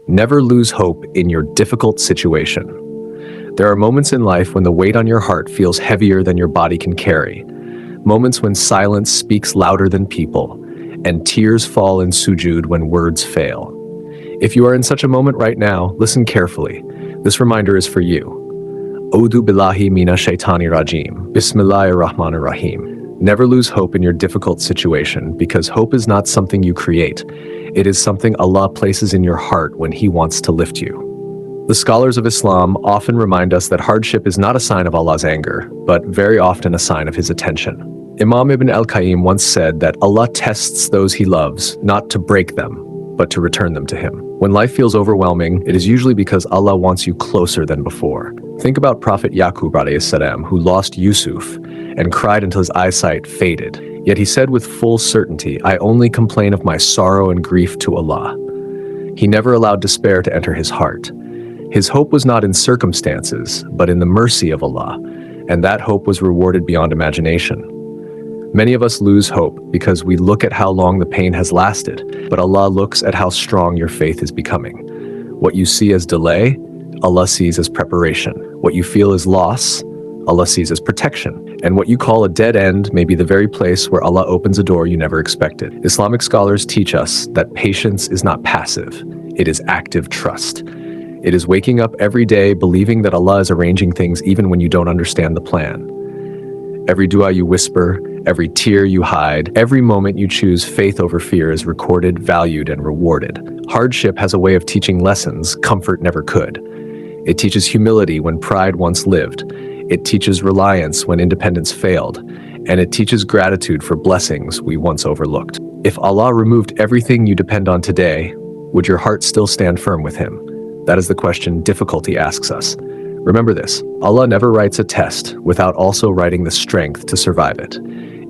Never lose hope in your difficult situation. There are moments in life when the weight on your heart feels heavier than your body can carry. Moments when silence speaks louder than people, and tears fall in sujud when words fail. If you are in such a moment right now, listen carefully. This reminder is for you. Audu billahi mina shaitani rajim. Bismillahir rahmanir rahim. Never lose hope in your difficult situation, because hope is not something you create. It is something Allah places in your heart when He wants to lift you. The scholars of Islam often remind us that hardship is not a sign of Allah's anger, but very often a sign of His attention. Imam Ibn al-Qayyim once said that Allah tests those He loves, not to break them, but to return them to Him. When life feels overwhelming, it is usually because Allah wants you closer than before. Think about Prophet Yaqub alayhi salam, who lost Yusuf and cried until his eyesight faded. Yet he said with full certainty, "I only complain of my sorrow and grief to Allah." He never allowed despair to enter his heart. His hope was not in circumstances, but in the mercy of Allah, and that hope was rewarded beyond imagination. Many of us lose hope because we look at how long the pain has lasted, but Allah looks at how strong your faith is becoming. What you see as delay, Allah sees as preparation. What you feel as loss, Allah sees as protection. And what you call a dead end may be the very place where Allah opens a door you never expected. Islamic scholars teach us that patience is not passive, it is active trust. It is waking up every day believing that Allah is arranging things even when you don't understand the plan. Every dua you whisper, every tear you hide, every moment you choose faith over fear is recorded, valued, and rewarded. Hardship has a way of teaching lessons comfort never could. It teaches humility when pride once lived. It teaches reliance when independence failed. And it teaches gratitude for blessings we once overlooked. If Allah removed everything you depend on today, would your heart still stand firm with Him? That is the question difficulty asks us. Remember this, Allah never writes a test without also writing the strength to survive it.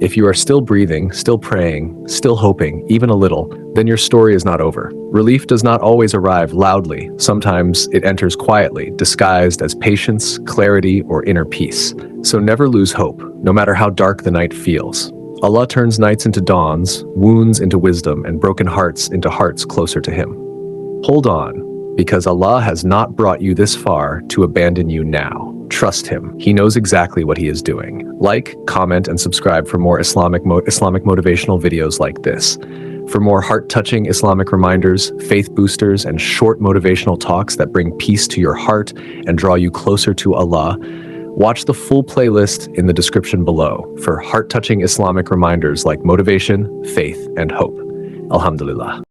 If you are still breathing, still praying, still hoping, even a little, then your story is not over. Relief does not always arrive loudly. Sometimes it enters quietly, disguised as patience, clarity, or inner peace. So never lose hope, no matter how dark the night feels. Allah turns nights into dawns, wounds into wisdom, and broken hearts into hearts closer to Him. Hold on, because Allah has not brought you this far to abandon you now. Trust Him. He knows exactly what He is doing. Like, comment, and subscribe for more Islamic motivational videos like this. For more heart-touching Islamic reminders, faith boosters, and short motivational talks that bring peace to your heart and draw you closer to Allah, watch the full playlist in the description below for heart-touching Islamic reminders like motivation, faith, and hope. Alhamdulillah.